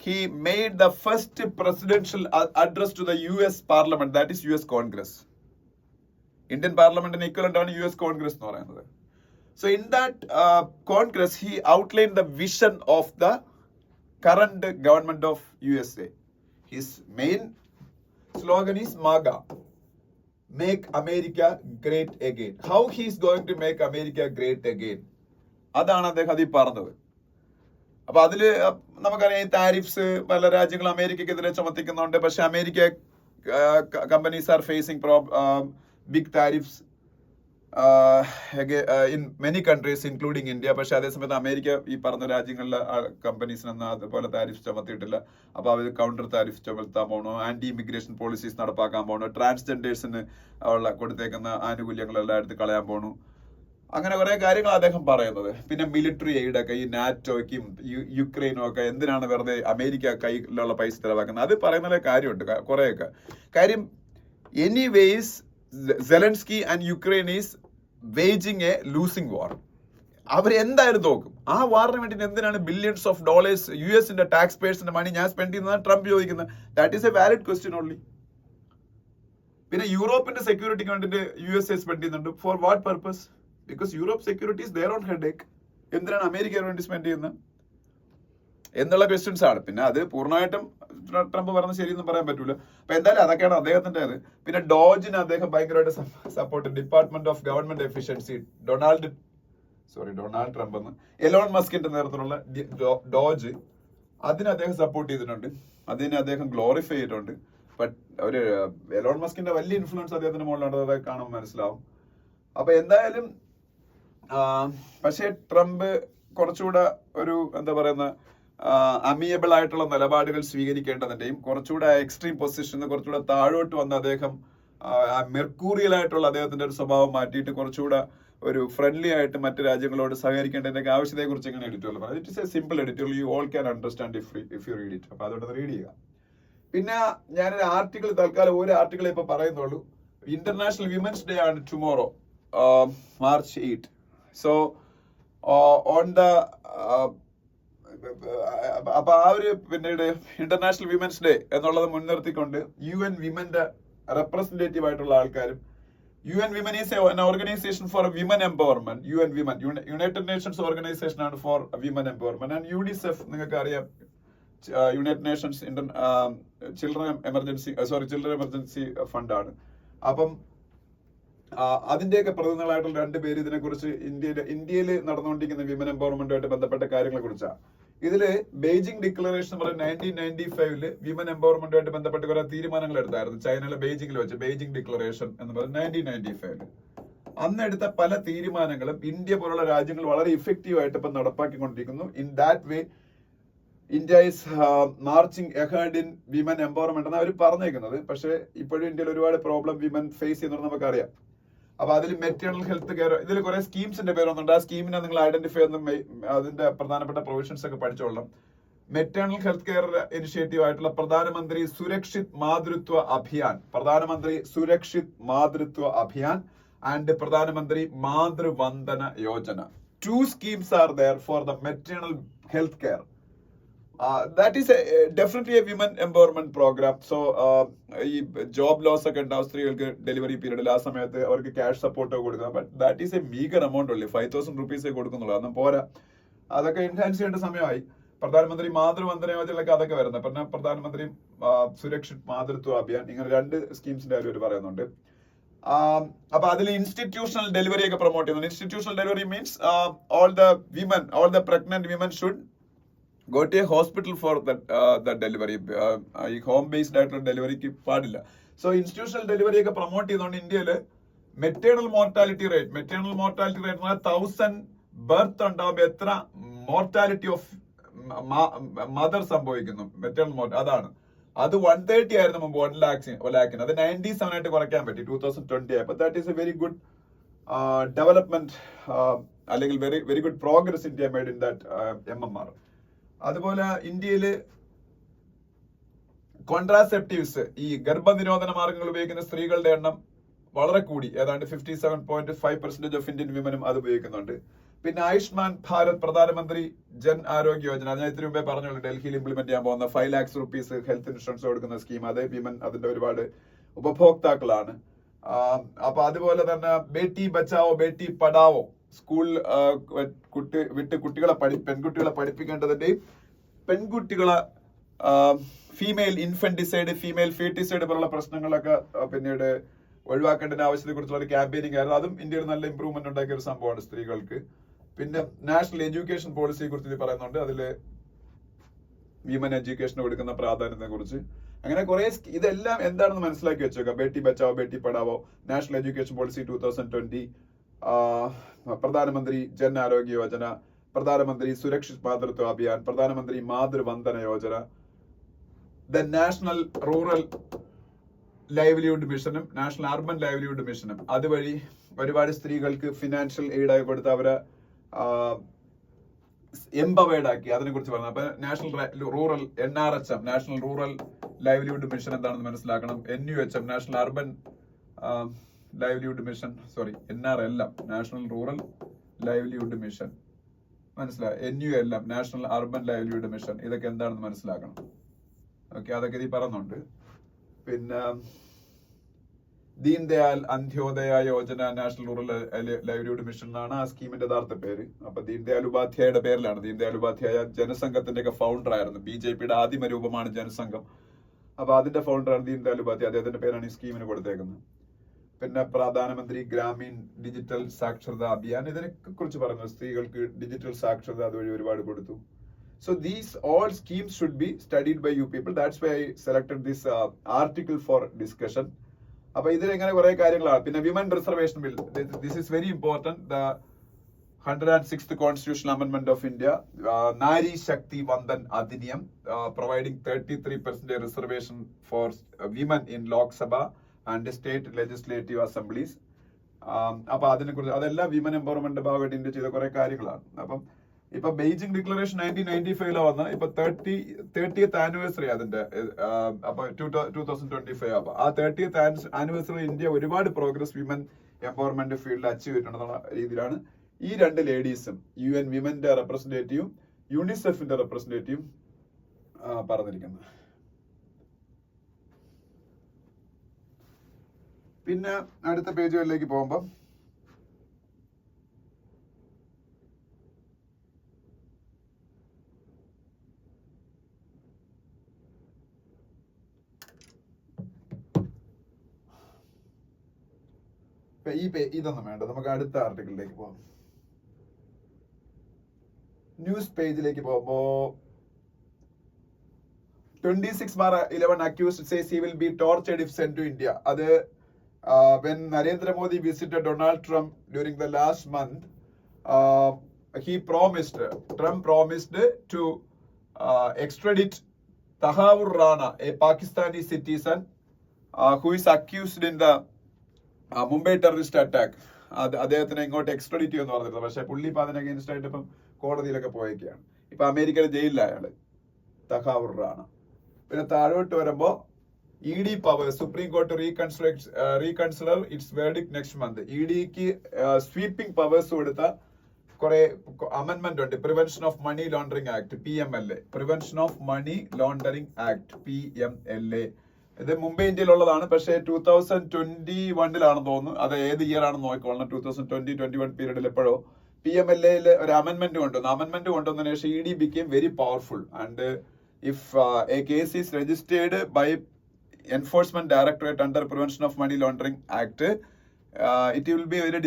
he made the first presidential address to the US Parliament, that is US Congress. Indian Parliament equivalent ആണ് US Congress എന്ന് പറയുന്നത്. So in that Congress he outlined the vision of the current government of USA. His main slogan is MAGA, Make America Great Again. How he is going to make America great again? അതാണ് അദ്ദേഹം അതിൽ പറഞ്ഞത്. അപ്പൊ അതില് നമുക്കറിയാം ഈ tariffs പല രാജ്യങ്ങളും അമേരിക്കക്കെതിരെ ചുമത്തിക്കുന്നുണ്ട്. പക്ഷെ America companies are facing big tariffs in many countries including India. പക്ഷെ അതേസമയത്ത് അമേരിക്ക ഈ പറഞ്ഞ രാജ്യങ്ങളിലെ കമ്പനീസിനൊന്നും അതുപോലെ താരിഫ് ചുമത്തിയിട്ടില്ല. അപ്പൊ അവർ കൗണ്ടർ താരിഫ് ചുമത്താൻ പോകണോ, ആന്റി ഇമിഗ്രേഷൻ പോളിസീസ് നടപ്പാക്കാൻ പോകണോ, ട്രാൻസ്ജെൻഡേഴ്സിന് ഉള്ള കൊടുത്തേക്കുന്ന ആനുകൂല്യങ്ങളെല്ലാം എടുത്ത് കളയാൻ പോകണു. അങ്ങനെ കുറെ കാര്യങ്ങൾ അദ്ദേഹം പറയുന്നത്. പിന്നെ മിലിറ്ററി എയ്ഡ് ഒക്കെ ഈ നാറ്റോയ്ക്കും യുക്രൈനും ഒക്കെ എന്തിനാണ് വെറുതെ അമേരിക്ക കയ്യിലുള്ള പൈസ ചെലവാക്കുന്നത്, അത് പറയുന്ന കാര്യമുണ്ട് കുറെയൊക്കെ കാര്യം. Anyways Zelensky and Ukraine is waging a losing war. അവർ എന്തായാലും തോക്കും. ആ വാറിന് വേണ്ടി എന്തിനാണ് billions of dollars US tax പേഴ്സിന്റെ മണി ഞാൻ സ്പെൻഡ് ചെയ്യുന്നത് ട്രംപ് ചോദിക്കുന്നത്. That is a valid question only. പിന്നെ യൂറോപ്പിന്റെ സെക്യൂരിറ്റിക്ക് വേണ്ടിയിട്ട് USA സ്പെൻഡ് ചെയ്യുന്നുണ്ട്. For what purpose? Because Europe security is there own headache. എന്തിനാണ് അമേരിക്കയ്ക്ക് വേണ്ടി സ്പെൻഡ് ചെയ്യുന്നത് എന്നുള്ള ക്വസ്റ്റ്യൻസ് ആണ്. പിന്നെ അത് പൂർണ്ണമായിട്ടും ട്രംപ് പറഞ്ഞ ശരിയെന്നും പറയാൻ പറ്റൂല. അപ്പൊ എന്തായാലും അതൊക്കെയാണ് അദ്ദേഹത്തിന്റെ അത്. പിന്നെ ഡോജിന് അദ്ദേഹം ഭയങ്കരമായിട്ട് support, department of government efficiency, Donald Trump എന്ന് എലോൺ മസ്കിന്റെ നേതൃത്വത്തിലുള്ള ഡോജ്, അതിന് അദ്ദേഹം സപ്പോർട്ട് ചെയ്തിട്ടുണ്ട്. അതിനെ അദ്ദേഹം ഗ്ലോറിഫൈ ചെയ്തിട്ടുണ്ട്. ബട്ട് ഒരു എലോൺ മസ്കിന്റെ വലിയ ഇൻഫ്ലുവൻസ് അദ്ദേഹത്തിന്റെ മുകളിലുണ്ട്, അതൊക്കെ കാണുമ്പോൾ മനസ്സിലാവും. അപ്പൊ എന്തായാലും പക്ഷേ ട്രംപ് കുറച്ചുകൂടെ ഒരു എന്താ പറയുന്ന അമിയബിൾ ആയിട്ടുള്ള നിലപാടുകൾ സ്വീകരിക്കേണ്ടതിന്റെയും കുറച്ചുകൂടെ എക്സ്ട്രീം പൊസിഷന് കുറച്ചുകൂടെ താഴോട്ട് വന്ന് അദ്ദേഹം മെർക്കൂറിയൽ ആയിട്ടുള്ള അദ്ദേഹത്തിന്റെ ഒരു സ്വഭാവം മാറ്റിയിട്ട് കുറച്ചുകൂടെ ഒരു ഫ്രണ്ട്ലി ആയിട്ട് മറ്റു രാജ്യങ്ങളോട് സഹകരിക്കേണ്ടതിന്റെ ആവശ്യതയെ കുറിച്ച് എങ്ങനെ എഡിറ്റോറിയൽ പറയാം. It is A simple editorial, you all can understand if you read it. അപ്പൊ അതുകൊണ്ട് റീഡ് ചെയ്യുക. പിന്നെ ഞാനൊരു ആർട്ടിക്കിൾ തൽക്കാലം ഒരു ആർട്ടിക്കിൾ ഇപ്പൊ പറയുന്നുള്ളൂ. ഇന്റർനാഷണൽ വിമൻസ് ഡേ ആണ് tomorrow, March 8. So on the അപ്പൊ ആ ഒരു പിന്നീട് ഇന്റർനാഷണൽ വിമൻസ് ഡേ എന്നുള്ളത് മുൻനിർത്തിക്കൊണ്ട് UN വിമന്റെ റെപ്രസെന്റേറ്റീവ് ആയിട്ടുള്ള ആൾക്കാരും, UN women is an organization for women empowerment. UN women united nations organisation ആണ് for women empowerment. And UNICEF നിങ്ങൾക്ക് അറിയാം, യുണൈറ്റഡ് നേഷൻസ് ചിൽഡ്രൻ എമർജൻസി ഫണ്ടാണ്. അപ്പം അതിന്റെയൊക്കെ പ്രതിനിധികളായിട്ടുള്ള 2 പേര് ഇതിനെക്കുറിച്ച് ഇന്ത്യയിൽ നടന്നുകൊണ്ടിരിക്കുന്ന വിമൻ എംപവർമെന്റുമായിട്ട് ബന്ധപ്പെട്ട കാര്യങ്ങളെ കുറിച്ചാണ്. ഇതില് ബെയ്ജിംഗ് ഡിക്ലറേഷൻ പറഞ്ഞ 1995 വിമൻ എംപവർമെന്റുമായിട്ട് ബന്ധപ്പെട്ട് കുറെ തീരുമാനങ്ങൾ എടുത്തായിരുന്നു. ചൈനയിലെ ബെയ്ജിംഗിൽ വെച്ച് ബെയ്ജിംഗ് ഡിക്ലറേഷൻ എന്ന് പറയുന്നത് 1995. അന്ന് എടുത്ത പല തീരുമാനങ്ങളും ഇന്ത്യ പോലുള്ള രാജ്യങ്ങൾ വളരെ ഇഫക്റ്റീവ് ആയിട്ട് ഇപ്പൊ നടപ്പാക്കിക്കൊണ്ടിരിക്കുന്നു. In that way India is marching ahead in women empowerment എന്നാണ് അവർ പറഞ്ഞേക്കുന്നത്. പക്ഷെ ഇപ്പോഴും ഇന്ത്യയിൽ ഒരുപാട് പ്രോബ്ലം വിമൻ ഫേസ് ചെയ്യുന്നത് നമുക്കറിയാം. അപ്പൊ അതിൽ മെറ്റേണൽ ഹെൽത്ത് കെയർ, ഇതിൽ കുറെ സ്കീംസിന്റെ പേര് വന്നിട്ടുണ്ട്. ആ സ്കീമിനെ നിങ്ങൾ ഐഡന്റിഫൈ ചെയ്യുന്ന അതിന്റെ പ്രധാനപ്പെട്ട പ്രൊവിഷൻസ് ഒക്കെ പഠിച്ചോളാം. മെറ്റേണൽ ഹെൽത്ത് കെയർ ഇനിഷ്യേറ്റീവ് ആയിട്ടുള്ള പ്രധാനമന്ത്രി സുരക്ഷിത് മാതൃത്വ അഭിയാൻ, പ്രധാനമന്ത്രി സുരക്ഷിത് മാതൃത്വ അഭിയാൻ ആൻഡ് പ്രധാനമന്ത്രി Matru Vandana Yojana. 2 schemes are there for the maternal health care. That is definitely a women empowerment program. So ഈ ജോബ് ലോസ് ഒക്കെ ഉണ്ടാവും സ്ത്രീകൾക്ക് ഡെലിവറി പീരീഡിൽ. ആ സമയത്ത് അവർക്ക് ക്യാഷ് സപ്പോർട്ട് കൊടുക്കുക. But that is A meagre amount ഉള്ളൂ. 5,000 rupees കൊടുക്കുന്നുള്ളൂ. അതൊന്നും പോരാ. അതൊക്കെ എൻഹാൻസ് ചെയ്യേണ്ട സമയമായി. പ്രധാനമന്ത്രി മാതൃവന്ദന യോജനയിലൊക്കെ അതൊക്കെ വരുന്നത്. പിന്നെ പ്രധാനമന്ത്രി സുരക്ഷിത് മാതൃത്വ അഭിയാൻ, ഇങ്ങനെ 2 സ്കീംസിന്റെ കാര്യം അവർ പറയുന്നുണ്ട്. അപ്പൊ അതിൽ ഇൻസ്റ്റിറ്റ്യൂഷണൽ ഡെലിവറി ഒക്കെ പ്രൊമോട്ട് ചെയ്യുന്നുണ്ട്. Institutional delivery means all the pregnant women should go to a hospital for the delivery. ഈ ഹോം ബേസ്ഡ് ആയിട്ടുള്ള ഡെലിവറിക്ക് പാടില്ല. സോ ഇൻസ്റ്റിറ്റ്യൂഷണൽ ഡെലിവറി ഒക്കെ പ്രൊമോട്ട് ചെയ്തുകൊണ്ട് ഇന്ത്യയിൽ മെറ്റേണൽ മോർട്ടാലിറ്റി റേറ്റ് എന്ന് പറഞ്ഞാൽ 1000 ബർത്ത് ഉണ്ടാവുമ്പോൾ എത്ര മോർട്ടാലിറ്റി ഓഫ് മദർ സംഭവിക്കുന്നു, മെറ്റേണൽ മോർട്ട്, അതാണ്. അത് 130 ആയിരുന്നു മുമ്പ് 1 lakhന്. അത് 97 ആയിട്ട് കുറയ്ക്കാൻ പറ്റി 2020 ആയപ്പോ. That is a very good development, അല്ലെങ്കിൽ very good progress India made in that MMR. അതുപോലെ ഇന്ത്യയില് കോൺട്രാസെപ്റ്റീവ്സ്, ഈ ഗർഭനിരോധന മാർഗങ്ങൾ ഉപയോഗിക്കുന്ന സ്ത്രീകളുടെ എണ്ണം വളരെ കൂടി. ഏതാണ്ട് 57.5% ഓഫ് ഇന്ത്യൻ വിമനും അത് ഉപയോഗിക്കുന്നുണ്ട്. പിന്നെ ആയുഷ്മാൻ ഭാരത് പ്രധാനമന്ത്രി ജൻ ആരോഗ്യ യോജന, ഞാൻ ഇതിനു മുമ്പേ പറഞ്ഞോളൂ, ഡൽഹിയിൽ ഇംപ്ലിമെന്റ് ചെയ്യാൻ പോകുന്ന 5 lakhs rupees ഹെൽത്ത് ഇൻഷുറൻസ് കൊടുക്കുന്ന സ്കീം. അത് വിമൻ അതിന്റെ ഒരുപാട് ഉപഭോക്താക്കളാണ്. അപ്പൊ അതുപോലെ തന്നെ ബേട്ടി ബച്ചാവോ ബേട്ടി പഠാവോ, സ്കൂൾ പെൺകുട്ടികളെ പഠിപ്പിക്കേണ്ടതിന്റെയും പെൺകുട്ടികളെ ഫീമെയിൽ ഇൻഫന്റിസൈഡ്, ഫീമെയിൽ ഫീറ്റിസൈഡ് പോലുള്ള പ്രശ്നങ്ങളൊക്കെ പിന്നീട് ഒഴിവാക്കേണ്ടതിന്റെ ആവശ്യത്തെ കുറിച്ചുള്ള ഒരു ക്യാമ്പയിനിങ് ആയിരുന്നു. അതും ഇന്ത്യയിൽ നല്ല ഇമ്പ്രൂവ്മെന്റ് ഉണ്ടാക്കിയ ഒരു സംഭവമാണ് സ്ത്രീകൾക്ക്. പിന്നെ നാഷണൽ എഡ്യൂക്കേഷൻ പോളിസിയെ കുറിച്ച് ഇത് പറയുന്നുണ്ട്. അതില് വിമൻ എഡ്യൂക്കേഷന് കൊടുക്കുന്ന പ്രാധാന്യത്തെ കുറിച്ച്. അങ്ങനെ കുറെ ഇതെല്ലാം എന്താണെന്ന് മനസ്സിലാക്കി വെച്ചേക്കാം. Beti Bachao Beti Padhao, national education policy 2020, പ്രധാനമന്ത്രി ജൻ ആരോഗ്യ യോജന, പ്രധാനമന്ത്രി സുരക്ഷിത് മാതൃത്വ അഭിയാൻ, പ്രധാനമന്ത്രി Matru Vandana Yojana, the national rural livelihood മിഷനും നാഷണൽ അർബൻ ലൈവ്ലിഹുഡ് മിഷനും. അതുവഴി ഒരുപാട് സ്ത്രീകൾക്ക് ഫിനാൻഷ്യൽ എയ്ഡ് ആയി കൊടുത്ത് അവരെ എംപവേർഡ് ആക്കി. അതിനെ കുറിച്ച് പറഞ്ഞു. അപ്പൊ national rural NRHM, national rural livelihood mission എന്താണെന്ന് മനസ്സിലാക്കണം. NUHM, national urban livelihood mission, NRLM, national rural livelihood mission, മനസ്സിലായി. NULM, national urban livelihood mission. ഇതൊക്കെ എന്താണെന്ന് മനസ്സിലാക്കണം. ഓക്കെ, അതൊക്കെ ഇത് പറയുന്നുണ്ട്. പിന്നെ Deen Dayal Antyodaya Yojana, national rural livelihood mission എന്നാണ് ആ സ്കീമിന്റെ യഥാർത്ഥ പേര്. അപ്പൊ ദീൻ ദയാൽ ഉപാധ്യായയുടെ പേരിലാണ്. ദീൻ ദയാൽ ഉപാധ്യായ ജനസംഘത്തിന്റെ ഒക്കെ ഫൗണ്ടർ ആയിരുന്നു. BJPയുടെ ആദിമ രൂപമാണ് ജനസംഘം. അപ്പൊ അതിന്റെ ഫൗണ്ടറാണ് ദീൻ ദയാൽ ഉപാധ്യായ. അദ്ദേഹത്തിന്റെ പേരാണ് ഈ സ്കീമിന് കൊടുത്തേക്കുന്നത്. പിന്നെ പ്രധാനമന്ത്രി ഗ്രാമീൺ ഡിജിറ്റൽ സാക്ഷരത അഭിയാൻ, ഇതിനെ കുറിച്ച് പറഞ്ഞു. സ്ത്രീകൾക്ക് ഡിജിറ്റൽ സാക്ഷരത അതുവഴി ഒരുപാട് കൊടുത്തു. So these all schemes should be studied by you people. That's why I selected this article for discussion. അപ്പൊ ഇതിൽ ഇങ്ങനെ കുറെ കാര്യങ്ങളാണ്. പിന്നെ women reservation bill, this is very important. The 106th Constitutional Amendment of India, Nari Shakti Vandan Adhiniyam, providing 33% reservation for women in Lok Sabha and state legislative assemblies. അപ്പൊ അതിനെ കുറിച്ച് അതെല്ലാം വിമൻ എംപവർമെന്റ് ഭാഗമായിട്ട് ഇന്ത്യ ചെയ്ത കുറെ കാര്യങ്ങളാണ്. അപ്പം ഇപ്പൊ ബെയ്ജിംഗ് ഡിക്ലറേഷൻ 1995 വന്ന് ഇപ്പൊ 30th ആനിവേഴ്സറി അതിന്റെ. അപ്പൊ 2025. അപ്പൊ ആ 30th ആനിവേഴ്സറി ഇന്ത്യ ഒരുപാട് പ്രോഗ്രസ് വിമൻ എംപവർമെന്റ് ഫീൽഡിൽ അച്ചീവ് ചെയ്തിട്ടുണ്ടെന്നുള്ള രീതിയിലാണ് ഈ 2 ലേഡീസും, UN വിമന്റെ റെപ്രസെന്റേറ്റീവും യൂണിസെഫിന്റെ റെപ്രസെന്റേറ്റീവും പറഞ്ഞിരിക്കുന്നത്. പിന്നെ അടുത്ത പേജുകളിലേക്ക് പോകുമ്പോൾ ഇതൊന്നും വേണ്ട, നമുക്ക് അടുത്ത ആർട്ടിക്കിളിലേക്ക് പോകാം. ന്യൂസ് പേജിലേക്ക് പോകുമ്പോ 26/11 accused says he will be tortured if sent to India. അത് when Narendra Modi visited Donald Trump during the last month, Trump promised to extradite Tahawur Rana, a Pakistani citizen who is accused in the Mumbai terrorist attack, അദ്ദേഹത്തിനെ ഇങ്ങോട്ട് എക്സ്ട്രഡിറ്റ് ചെയ്യുമെന്ന് പറഞ്ഞിരുന്നു. പക്ഷെ പുള്ളി ഇപ്പൊ അതിന് against ആയിട്ട് ഇപ്പം കോടതിയിലൊക്കെ പോയേക്കാണ്. ഇപ്പൊ അമേരിക്കയിലെ ജയിലിലെ അയാള് തഹാവുറാണ്. പിന്നെ താഴോട്ട് വരുമ്പോ ED power, supreme court reconsider its verdict next month. EDക്ക് സ്വീപ്പിംഗ് പവേഴ്സ് കൊടുത്ത കുറെ അമെന്റ്മെന്റ് ഉണ്ട്. Prevention of money laundering act PMLA, prevention of money laundering act PMLA. ഇത് മുംബൈ ഇന്ത്യയിലുള്ളതാണ്. പക്ഷേ 2021 തോന്നുന്നു. അത് ഏത് ഇയർ ആണെന്ന് നോക്കിക്കോളണം. 2020-21 പീരീഡിൽ എപ്പോഴോ PMLA ഒരു അമെന്റ്മെന്റ് കൊണ്ടുവന്നു. അമെന്റ്മെന്റ് കൊണ്ടുവന്നതിന് ശേഷം ED became very powerful, and if a case is registered by Enforcement Directorate under Prevention of Money Laundering Act, it will be very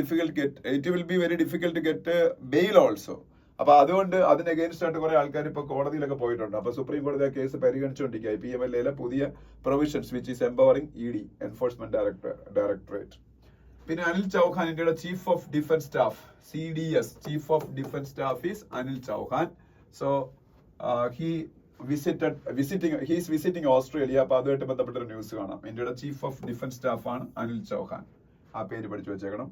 difficult to get bail also. അപ്പൊ അതുകൊണ്ട് അതിന് against ആയിട്ട് കുറെ ആൾക്കാർ ഇപ്പൊ കോടതിയിലൊക്കെ പോയിട്ടുണ്ട്. അപ്പൊ സുപ്രീം കോടതി ആ കേസ് പരിഗണിച്ചുകൊണ്ടിരിക്കുക. PMLA പുതിയ provisions which is empowering ED, enforcement directorate. പിന്നെ അനിൽ ചൗഹാൻ, ഇന്ത്യയുടെ chief of defence staff, CDS, chief of defence staff is Anil Chauhan. So he's visiting Australia. അപ്പൊ അതുമായിട്ട് ബന്ധപ്പെട്ട ഒരു ന്യൂസ് കാണാം. ഇന്ത്യയുടെ ചീഫ് ഓഫ് ഡിഫൻസ് സ്റ്റാഫ് ആണ് അനിൽ ചൗഹാൻ. ആ പേര് പഠിച്ചു വെച്ചേക്കണം.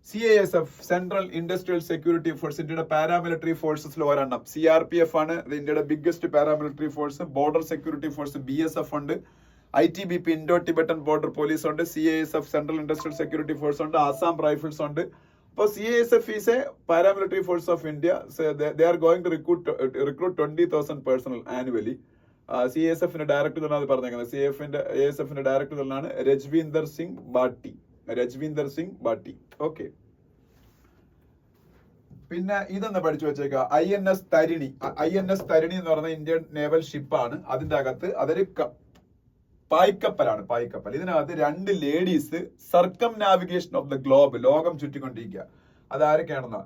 CISF, central industrial security force, ഇന്ത്യയുടെ പാരാമിലിറ്ററി ഫോഴ്സസിൽ ഒരെണ്ണം. CRPF ആണ് ഇന്ത്യയുടെ biggest paramilitary force. Border security force BSF ഉണ്ട്. ITBP, Indo Tibetan border police ഉണ്ട്. CISF, central industrial security force ഉണ്ട്. ആസാം റൈഫിൾസ് ഉണ്ട്. അപ്പോൾ CISF is a paramilitary force of India. They are going to recruit 20,000 personnel annually. CISFന്റെ director തന്നെ അത് പറഞ്ഞേക്കുന്നത്. CISFന്റെ director തന്നെയാണ് രജ്വീന്ദർ സിംഗ് ബാട്ടി. ഓക്കെ, പിന്നെ ഇതെന്ന് പഠിച്ചു വെച്ചേക്കുക. INS തരിണി എന്ന് പറയുന്ന ഇന്ത്യൻ നേവൽ ഷിപ്പാണ്. അതിന്റെ അകത്ത് അതൊരു പായ്ക്കപ്പലാണ്. ഇതിനകത്ത് 2 ladies circumnavigation of the globe, ലോകം ചുറ്റിക്കൊണ്ടിരിക്കുക. അതാരൊക്കെയാണെന്ന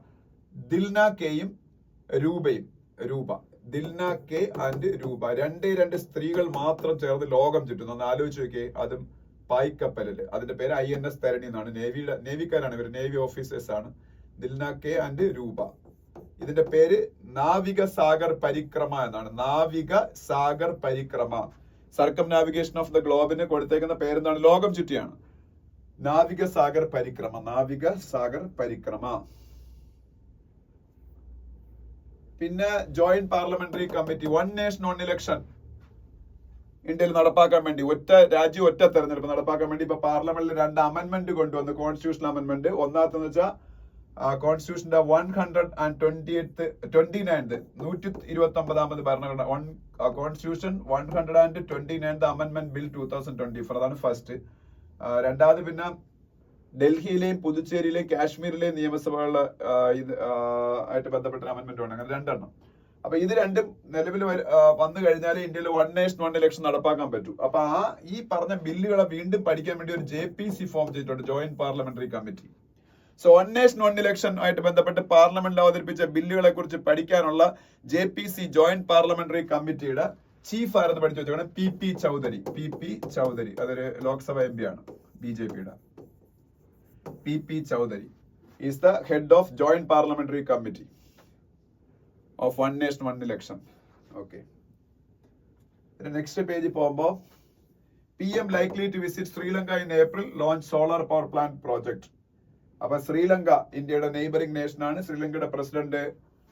ദിൽന കെയും രൂപ. ദിൽന കെ ആൻഡ് രൂപ, 2 സ്ത്രീകൾ മാത്രം ചേർന്ന് ലോകം ചുറ്റുന്നു. ഒന്ന് ആലോചിച്ച് നോക്കിയേ. അതും പായ്ക്കപ്പലില്. അതിന്റെ പേര് INS തരണി എന്നാണ്. നേവിക്കാരാണ് ഇവർ, നേവി ഓഫീസേഴ്സ് ആണ്. ദിൽന കെ ആൻഡ് രൂപ. ഇതിന്റെ പേര് നാവിക സാഗർ പരിക്രമ എന്നാണ്. നാവിക Sagar Parikrama. സർക്കം navigation of the ഗ്ലോബിന് കൊടുത്തേക്കുന്ന പേരെന്താണ്? ലോകം ചുറ്റിയാണ്. നാവിക സാഗർ പരിക്രമ. പിന്നെ joint parliamentary committee, one nation one election ഇന്ത്യയിൽ നടപ്പാക്കാൻ വേണ്ടി, ഒറ്റ രാജ്യം ഒറ്റ തെരഞ്ഞെടുപ്പ് നടപ്പാക്കാൻ വേണ്ടി ഇപ്പൊ പാർലമെന്റിൽ 2 അമെന്റ്മെന്റ് കൊണ്ടുവന്നു. Constitutional amendment. ഒന്നാമത്തെന്ന് വെച്ചാൽ കോൺസ്റ്റിറ്റ്യൂഷന്റെ 129th ഭരണഘടന, കോൺസ്റ്റിറ്റ്യൂഷൻ 129th അമെന്റ്മെന്റ് ബിൽ 2024. അതാണ് ഫസ്റ്റ്. രണ്ടാമത് പിന്നെ ഡൽഹിയിലെയും പുതുച്ചേരിയിലെയും കാശ്മീരിലെയും നിയമസഭകളുടെ ആയിട്ട് ബന്ധപ്പെട്ട അമെന്റ്മെന്റ് ഉണ്ട്. അങ്ങനെ 2 എണ്ണം. അപ്പൊ ഇത് രണ്ടും നിലവിൽ വന്നു കഴിഞ്ഞാൽ ഇന്ത്യയിൽ വൺ നേഷൻ വൺ ഇലക്ഷൻ നടപ്പാക്കാൻ പറ്റൂ. അപ്പൊ ഈ പറഞ്ഞ ബില്ലുകളെ വീണ്ടും പഠിക്കാൻ വേണ്ടി ഒരു JPC ഫോം ചെയ്തിട്ടുണ്ട്, joint parliamentary committee. So one nation one election ആയിട്ട് ബന്ധപ്പെട്ട് പാർലമെന്റിൽ അവതരിപ്പിച്ച ബില്ലുകളെ കുറിച്ച് പഠിക്കാനുള്ള JPC, ജോയിന്റ് പാർലമെന്ററി കമ്മിറ്റിയുടെ ചീഫ് ആരെന്ന് പഠിച്ചു വെച്ചാൽ PP ചൗധരി. അതൊരു ലോക്സഭ MP ആണ്, BJPയുടെ. PP Chaudhary is the head of joint parliamentary committee of one nation one election. Okay, the next page പോകുമ്പോ PM likely to visit Sri Lanka in April, launch solar power plant project. അപ്പൊ ശ്രീലങ്ക ഇന്ത്യയുടെ neighbouring nation ആണ്. ശ്രീലങ്കയുടെ president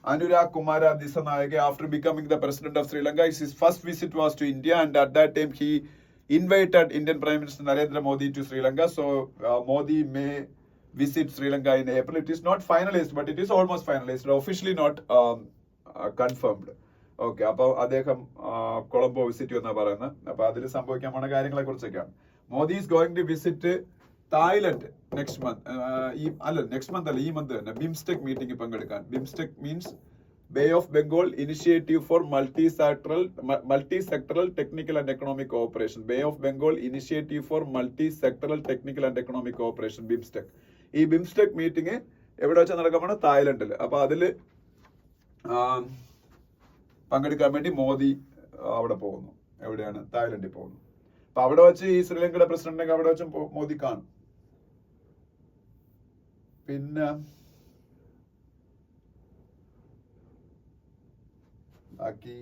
Anurag Kumara Dissanayake, after becoming the president of Sri Lanka, his first visit was to India, and at that time he invited Indian Prime Minister Narendra Modi to Sri Lanka. So Modi may visit Sri Lanka in April. It is not finalized, but it is almost finalized, officially not confirmed. Okay, അപ്പൊ അദ്ദേഹം Colombo visit എന്നാ പറയുന്നത്. അപ്പൊ അതിൽ സംഭവിക്കാൻ പോണ കാര്യങ്ങളെ കുറിച്ചൊക്കെയാണ്. Modi is going to visit Thailand next month ഈ മന്ത് തന്നെ ബിംസ്റ്റെക് മീറ്റിംഗ് പങ്കെടുക്കാൻ. BIMSTEC means bay of Bengal initiative for multi-sectoral technical and economic cooperation. Bay of Bengal initiative for multi-sectoral technical and economic cooperation, BIMSTEC. ഈ BIMSTEC meeting എവിടെ വെച്ചാൽ നടക്കാൻ? തായ്ലൻഡിൽ. അപ്പൊ അതില് പങ്കെടുക്കാൻ വേണ്ടി മോദി അവിടെ പോകുന്നു. എവിടെയാണ്? തായ്ലൻഡിൽ പോകുന്നു. അപ്പൊ അവിടെ വെച്ച് ഈ ശ്രീലങ്കയുടെ പ്രസിഡന്റിനെ അവിടെ വെച്ച് മോദി കാണും. പിന്നെ ബാക്കി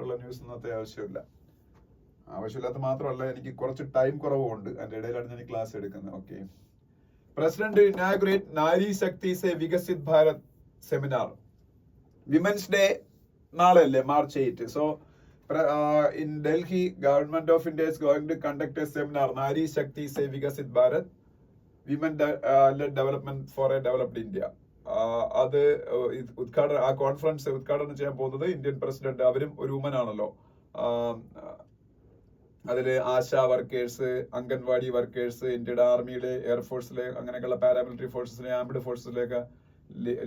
ഉള്ള ന്യൂസ് ഇന്നത്തെ ആവശ്യമില്ലാത്ത മാത്രമല്ല, എനിക്ക് കുറച്ച് ടൈം കുറവുണ്ട്. അതിന്റെ ഇടയിലാണ് ഞാൻ ക്ലാസ് എടുക്കുന്നത്. Okay, president inaugurate Nari Shakti സെ Viksit Bharat seminar. Women's day നാളെ അല്ലേ, March 8. So in Delhi, Government of India is going to conduct a seminar, Nari Shakti Se Vikasit Bharat, Women-led Development for a Developed India. അത് ആ conference ഉദ്ഘാടനം ചെയ്യാൻ പോകുന്നത് Indian president. അവരും ഒരു വുമൻ ആണല്ലോ. അതില് ആശാ വർക്കേഴ്സ്, അംഗൻവാടി വർക്കേഴ്സ്, ഇന്ത്യയുടെ ആർമിയിലെ, എയർഫോഴ്സിലെ, അങ്ങനെയൊക്കെയുള്ള പാരാമിലിറ്ററി ഫോഴ്സസിലെ, ആംഡ് ഫോഴ്സസിലേക്ക്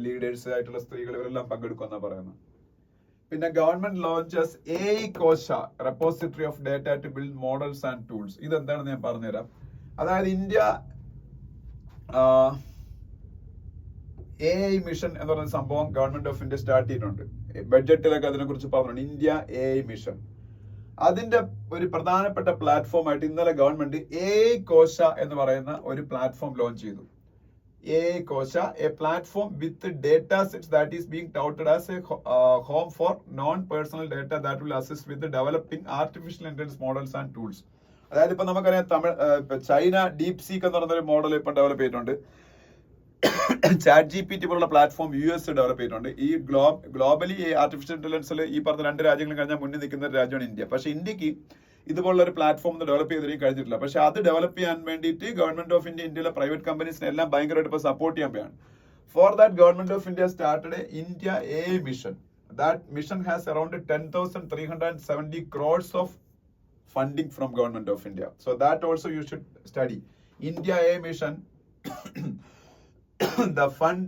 ലീഡേഴ്സ് ആയിട്ടുള്ള സ്ത്രീകൾ ഇവരെല്ലാം പങ്കെടുക്കുമെന്നാ പറയുന്നത്. പിന്നെ government launches AI Kosha, repository of data to build models and tools. ഇതെന്താണെന്ന് ഞാൻ പറഞ്ഞുതരാം. അതായത് ഇന്ത്യ AI മിഷൻ എന്ന് പറയുന്ന സംഭവം ഗവൺമെന്റ് ഓഫ് ഇന്ത്യ സ്റ്റാർട്ട് ചെയ്തിട്ടുണ്ട്. ബഡ്ജറ്റിലൊക്കെ അതിനെ കുറിച്ച് പറഞ്ഞിട്ടുണ്ട്, ഇന്ത്യ AI മിഷൻ. അതിന്റെ ഒരു പ്രധാനപ്പെട്ട പ്ലാറ്റ്ഫോം ആയിട്ട് ഇന്നലെ ഗവൺമെന്റ് AI കോശ എന്ന് പറയുന്ന ഒരു പ്ലാറ്റ്ഫോം ലോഞ്ച് ചെയ്തു. AI കോശ, a platform with data sets that is being touted as a home for non-personal data that will assist with the developing artificial intelligence models and tools. അതായത് ഇപ്പൊ നമുക്കറിയാം, China deep seek എന്ന് പറയുന്ന ഒരു model ഇപ്പൊ develop ചെയ്തിട്ടുണ്ട്. ChatGPT പോലുള്ള platform US develop ചെയ്തിട്ടുണ്ട്. ഈ ഗ്ലോബലി ആർട്ടിഫിഷ്യൽ ഇന്റലിജൻസിൽ ഈ പറഞ്ഞ 2 രാജ്യങ്ങളും കഴിഞ്ഞാൽ മുന്നിൽ നിൽക്കുന്ന ഒരു രാജ്യമാണ് ഇന്ത്യ. പക്ഷെ ഇന്ത്യക്ക് ഇതുപോലുള്ള ഒരു പ്ലാറ്റ്ഫോം ഡെവലപ്പ് ചെയ്തിരിക്കും കഴിഞ്ഞിട്ടില്ല. പക്ഷെ അത് ഡെവലപ്പ് ചെയ്യാൻ വേണ്ടിയിട്ട് ഗവൺമെന്റ് ഓഫ് ഇന്ത്യ, ഇന്ത്യയിലെ പ്രൈവറ്റ് കമ്പനീസിനെ എല്ലാം ഭയങ്കരമായിട്ട് ഇപ്പോൾ സപ്പോർട്ട് ചെയ്യാൻ പോയാണ്. For that government of India started India AI mission. That mission has around 10,370 crores of funding from government of India. So that also you should study. India AI mission, the fund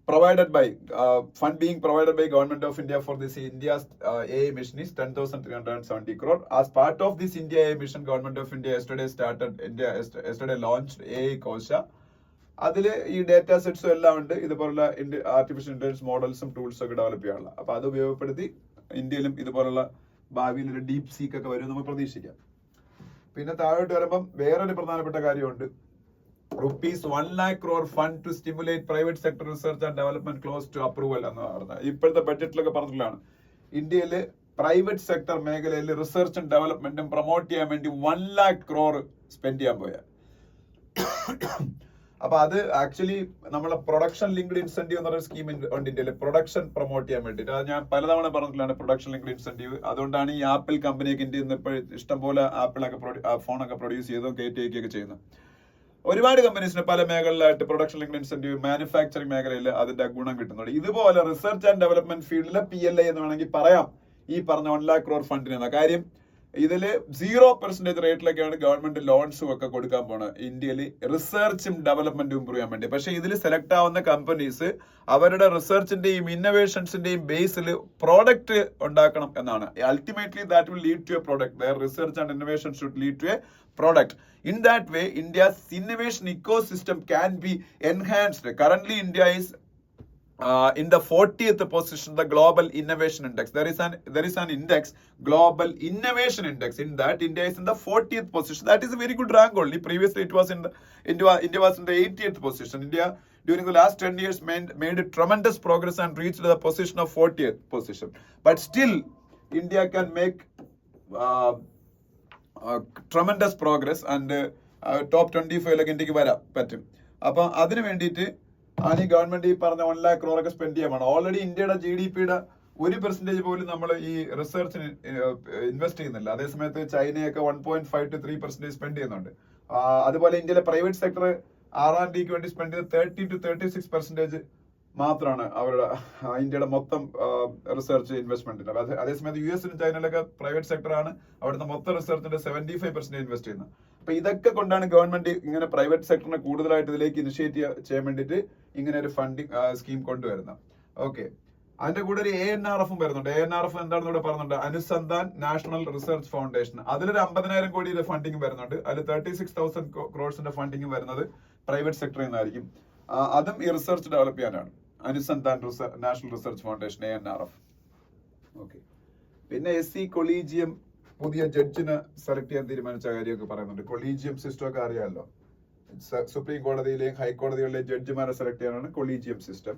provided by fund being provided by government of India for this India's AI mission is 10,370 crore. As part of this India AI mission, government of India yesterday launched AI Kosha. അതില് ഈ data സെറ്റ്സും എല്ലാം ഉണ്ട്, ഇതുപോലുള്ള artificial intelligence മോഡൽസും ടൂൾസും ഒക്കെ develop ചെയ്യാനുള്ള. അപ്പൊ അത് ഉപയോഗപ്പെടുത്തി ഇന്ത്യയിലും ഇതുപോലുള്ള ഭാവിയിൽ ഒരു ഡീപ് സീക്ക് ഒക്കെ വരും നമുക്ക് പ്രതീക്ഷിക്കാം. പിന്നെ താഴോട്ട് വരുമ്പം വേറൊരു പ്രധാനപ്പെട്ട കാര്യമുണ്ട്. ₹1 lakh crore fund to stimulate private sector research and development close to approval എന്ന് പറഞ്ഞത് ഇപ്പോഴത്തെ ബഡ്ജറ്റിലൊക്കെ പറഞ്ഞിട്ടുള്ളതാണ്. ഇന്ത്യയില് പ്രൈവറ്റ് സെക്ടർ മേഖലയിൽ റിസർച്ചും ഡെവലപ്മെന്റും പ്രൊമോട്ട് ചെയ്യാൻ വേണ്ടി 1 lakh crore സ്പെൻഡ് ചെയ്യാൻ പോയ. അപ്പൊ അത് ആക്ച്വലി നമ്മളെ പ്രൊഡക്ഷൻ ലിങ്ക്ഡ് ഇൻസെന്റീവ് എന്ന് പറയുന്ന സ്കീം ഉണ്ട് ഇന്ത്യയിൽ, പ്രൊഡക്ഷൻ പ്രൊമോട്ട് ചെയ്യാൻ വേണ്ടിയിട്ട്. അത് ഞാൻ പലതവണ പറഞ്ഞിട്ടുള്ളതാണ്, പ്രൊഡക്ഷൻ ലിങ്ക്ഡ് ഇൻസെന്റീവ്. അതുകൊണ്ടാണ് ഈ ആപ്പിൾ കമ്പനിയൊക്കെ ഇന്ത്യയിൽ നിന്ന് ഇപ്പോൾ ഇഷ്ടംപോലെ ആപ്പിളൊക്കെ ഫോണൊക്കെ പ്രൊഡ്യൂസ് ചെയ്തോ കയറ്റുകയൊക്കെ ചെയ്യുന്നത്. ഒരുപാട് കമ്പനീസിന് പല മേഖലയിലായിട്ട് പ്രൊഡക്ഷൻ ലിങ്ക്ഡ് ഇൻസെന്റീവ്, മാനുഫാക്ചറിംഗ് മേഖലയിൽ അതിന്റെ ഗുണം കിട്ടുന്നുണ്ട്. ഇതുപോലെ റിസർച്ച് ആൻഡ് ഡെവലപ്മെന്റ് ഫീൽഡിലെ PLI എന്ന് വേണമെങ്കിൽ പറയാം ഈ പറഞ്ഞ 1 lakh crore ഫണ്ടിന്. കാര്യം ഇതില് 0% റേറ്റിലൊക്കെയാണ് ഗവൺമെന്റ് ലോൺസും ഒക്കെ കൊടുക്കാൻ പോണത് ഇന്ത്യയിൽ റിസർച്ചും ഡെവലപ്മെന്റും ഇംപ്രൂവ് ചെയ്യാൻ വേണ്ടി. പക്ഷെ ഇതിൽ സെലക്ട് ആവുന്ന കമ്പനീസ് അവരുടെ റിസർച്ചിന്റെയും ഇന്നോവേഷൻസിന്റെയും ബേസിൽ പ്രോഡക്റ്റ് ഉണ്ടാക്കണം എന്നാണ്. Ultimately that will lead to a product. Their research and innovation should lead to a product. In that way, India's innovation ecosystem can be enhanced. Currently, India is in the 40th position, the Global Innovation Index. There is an index, Global Innovation Index. In that, India is in the 40th position. That is a very good rank only. Previously, it was India was in the 80th position. India, during the last 10 years, made a tremendous progress and reached the position of 40th position. But still, India can make tremendous progress and top 25 ഇന്ത്യക്ക് വരാൻ പറ്റും. അപ്പൊ അതിന് വേണ്ടിയിട്ട് ആണ് ഈ government ഈ പറഞ്ഞ 1 lakh crore ഒക്കെ സ്പെൻഡ് ചെയ്യാൻ. ഓൾറെഡി ഇന്ത്യയുടെ GDPയുടെ 1% പോലും നമ്മൾ ഈ റിസർച്ചിന് ഇൻവെസ്റ്റ് ചെയ്യുന്നില്ല. അതേസമയത്ത് ചൈനയൊക്കെ 1.5 to 3% സ്പെൻഡ് ചെയ്യുന്നുണ്ട്. അതുപോലെ ഇന്ത്യയിലെ പ്രൈവറ്റ് സെക്ടർ R&Dക്ക് വേണ്ടി സ്പെൻഡ് ചെയ്ത് 30 to 36% മാത്രമാണ് അവരുടെ ഇന്ത്യയുടെ മൊത്തം റിസർച്ച് ഇൻവെസ്റ്റ്മെന്റിന്. അതേസമയത്ത് US ലും ചൈനയിലൊക്കെ പ്രൈവറ്റ് സെക്ടറാണ് അവിടുത്തെ മൊത്തം റിസർച്ചിന്റെ 75% ഇൻവെസ്റ്റ് ചെയ്യുന്നത്. അപ്പൊ ഇതൊക്കെ കൊണ്ടാണ് ഗവൺമെന്റ് ഇങ്ങനെ പ്രൈവറ്റ് സെക്ടറിനെ കൂടുതലായിട്ട് ഇതിലേക്ക് ഇനിഷ്യേറ്റ് ചെയ്യാൻ വേണ്ടിയിട്ട് ഇങ്ങനെ ഒരു ഫണ്ടിങ് സ്കീം കൊണ്ടുവരുന്നത്. ഓക്കെ, അതിന്റെ കൂടെ ഒരു ANRF വരുന്നുണ്ട്. ANRF എന്താണെന്ന് ഇവിടെ പറയുന്നുണ്ട്, അനുസന്ധാൻ നാഷണൽ റിസർച്ച് ഫൗണ്ടേഷൻ. അതിലൊരു 50,000 കോടിയുടെ ഫണ്ടിങ് വരുന്നുണ്ട്. അതിൽ 36,000 crores ഫണ്ടിങ് വരുന്നത് പ്രൈവറ്റ് സെക്ടറിൽ നിന്നായിരിക്കും. അതും ഈ റിസർച്ച് ഡെവലപ്പ് ചെയ്യാനാണ്. Anusandhan national research foundation, ANRF. ഓക്കെ, പിന്നെ SC കൊളീജിയം പുതിയ ജഡ്ജിനെ സെലക്ട് ചെയ്യാൻ തീരുമാനിച്ച കാര്യമൊക്കെ പറയുന്നുണ്ട്. കൊളീജിയം സിസ്റ്റം ഒക്കെ അറിയാമല്ലോ, സുപ്രീം കോടതിയിലെയും ഹൈക്കോടതികളിലെയും ജഡ്ജിമാരെ സെലക്ട് ചെയ്യാനാണ് കൊളീജിയം സിസ്റ്റം.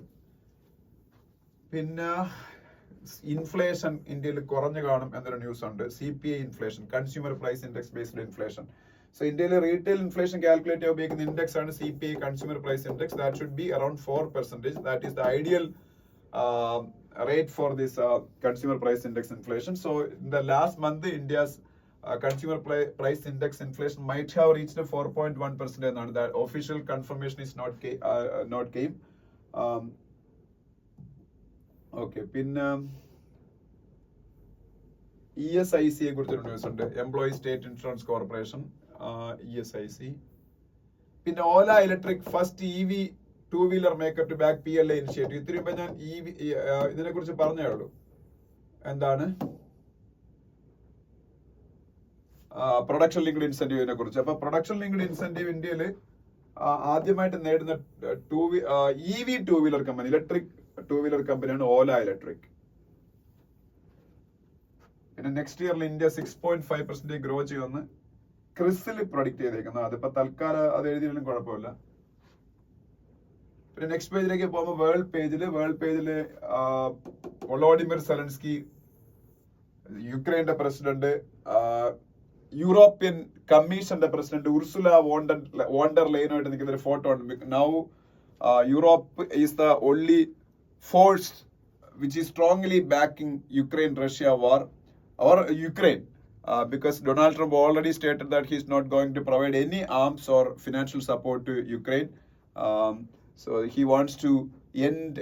പിന്നെ ഇൻഫ്ലേഷൻ ഇന്ത്യയിൽ കുറഞ്ഞു കാണും എന്നൊരു ന്യൂസ് ഉണ്ട്. CPI inflation, consumer price index based inflation So ഇന്ത്യയിലെ റീറ്റെയിൽ ഇൻഫ്ലേഷൻ കാൽക്കുലേറ്റ് ചെയ്യാൻ ഉപയോഗിക്കുന്ന ഇൻഡെക്സ് ആണ് CPI consumer price index. That should be around 4%. That is the ideal rate for this consumer price index inflation. So in the last month, India's consumer price index inflation might have reached 4.1%. And that official confirmation is not came. Okay. പിന്നെ ESIC കുറിച്ചൊരു news ഉണ്ട്. Employee state insurance corporation, ESIC. പിന്നെ Ola electric first EV two-wheeler maker to back PLA initiative. ഇത്രയും മുമ്പ് ഞാൻ ഇതിനെ കുറിച്ച് പറഞ്ഞേ ഉള്ളൂ. എന്താണ് പ്രൊഡക്ഷൻ ലിങ്ക്ഡ് ഇൻസെന്റീവിനെ കുറിച്ച്. അപ്പൊ പ്രൊഡക്ഷൻ ലിങ്ക്ഡ് ഇൻസെന്റീവ് ഇന്ത്യയിൽ ആദ്യമായിട്ട് നേടുന്ന EV to-wheeler company, electric to-wheeler കമ്പനിയാണ് ഓല ഇലക്ട്രിക്. പിന്നെ നെക്സ്റ്റ് ഇയറിൽ ഇന്ത്യ 6.5% ഗ്രോ ചെയ്യുമെന്ന് ക്രിസിൽ പ്രൊഡിക്ട് ചെയ്തേക്കുന്നത്. അതിപ്പോ തൽക്കാലം അത് എഴുതിയാലും കുഴപ്പമില്ല. പിന്നെ നെക്സ്റ്റ് പേജിലേക്ക് പോകുമ്പോൾ വേൾഡ് പേജില് വൊളോഡിമിർ സെലൻസ്കി, യുക്രൈന്റെ പ്രസിഡന്റ്, യൂറോപ്യൻ കമ്മീഷന്റെ പ്രസിഡന്റ് ഉർസുല വോണ്ടർ ലൈനുമായിട്ട് നിൽക്കുന്ന ഒരു ഫോട്ടോ ഉണ്ട്. Now Europe is the only force which is strongly backing Ukraine-Russia war or Ukraine, because Donald Trump already stated that he is not going to provide any arms or financial support to Ukraine. So he wants to end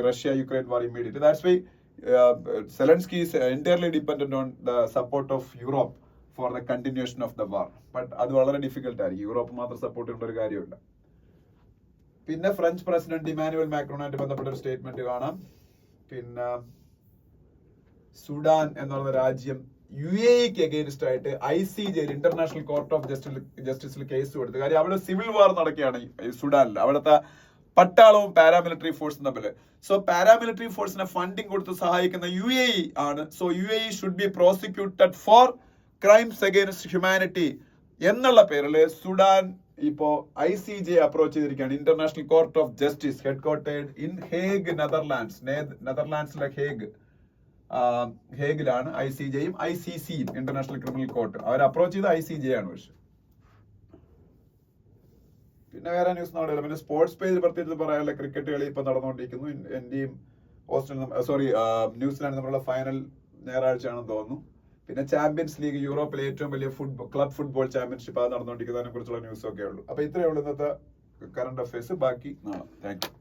Russia-Ukraine war immediately. That's why Zelensky is entirely dependent on the support of Europe for the continuation of the war. But അത് വളരെ difficult ആയിരിക്കും. Europe മാത്രം support ചെയ്യേണ്ട ഒരു കാര്യമില്ല. പിന്നെ French president Emmanuel മാക്രോണായിട്ട് ബന്ധപ്പെട്ട ഒരു സ്റ്റേറ്റ്മെന്റ് കാണാം. പിന്നെ സുഡാൻ എന്നുള്ള രാജ്യം UAEക്ക് അഗെയിൻസ്റ്റ് ആയിട്ട് ICJ ഇന്റർനാഷണൽ കോർട്ട് ഓഫ് ജസ്റ്റിസിൽ കേസ് കൊടുത്തു. കാര്യം അവിടെ സിവിൽ വാർ നടക്കുകയാണ് സുഡാനിൽ. അവിടുത്തെ പട്ടാളവും പാരാമിലിറ്ററി ഫോഴ്സും തമ്മിൽ. സോ പാരാമിലിറ്ററി ഫോഴ്സിനെ ഫണ്ടിങ് കൊടുത്ത് സഹായിക്കുന്ന UAE ആണ്. So UAE should be prosecuted for crimes against humanity എന്നുള്ള പേരിൽ സുഡാൻ ഇപ്പോ ICJ അപ്രോച്ച് ചെയ്തിരിക്കുകയാണ്. International court of justice headquartered in Hague, നെതർലാൻഡ്സിലെ ഹേഗിലാണ് ICJയും ICCയും ഇന്റർനാഷണൽ ക്രിമിനൽ കോർട്ട്. അവർ അപ്രോച്ച് ചെയ്ത് ICJ ആണ്. പക്ഷെ പിന്നെ വേറെ ന്യൂസ് നടക്കില്ല. പിന്നെ സ്പോർട്സ് പേജിൽ പ്രത്യേകിച്ച് പറയാനുള്ള ക്രിക്കറ്റ് കളി ഇപ്പൊ നടന്നുകൊണ്ടിരിക്കുന്നു. ഇന്ത്യയും ന്യൂസിലാൻഡ് തമ്മിലുള്ള ഫൈനൽ ഞായറാഴ്ചയാണെന്ന് തോന്നുന്നു. പിന്നെ ചാമ്പ്യൻസ് ലീഗ്, യൂറോപ്പിലെ ഏറ്റവും വലിയ ക്ലബ് ഫുട്ബോൾ ചാമ്പ്യൻഷിപ്പ് അത് നടന്നുകൊണ്ടിരിക്കുന്നതിനെ കുറിച്ചുള്ള ന്യൂസ് ഒക്കെ ഉള്ളൂ. അപ്പൊ ഇത്രയേ ഉള്ളൂ ഇന്നത്തെ കറണ്ട് അഫയേഴ്സ്. ബാക്കി നാളെ. Thank you.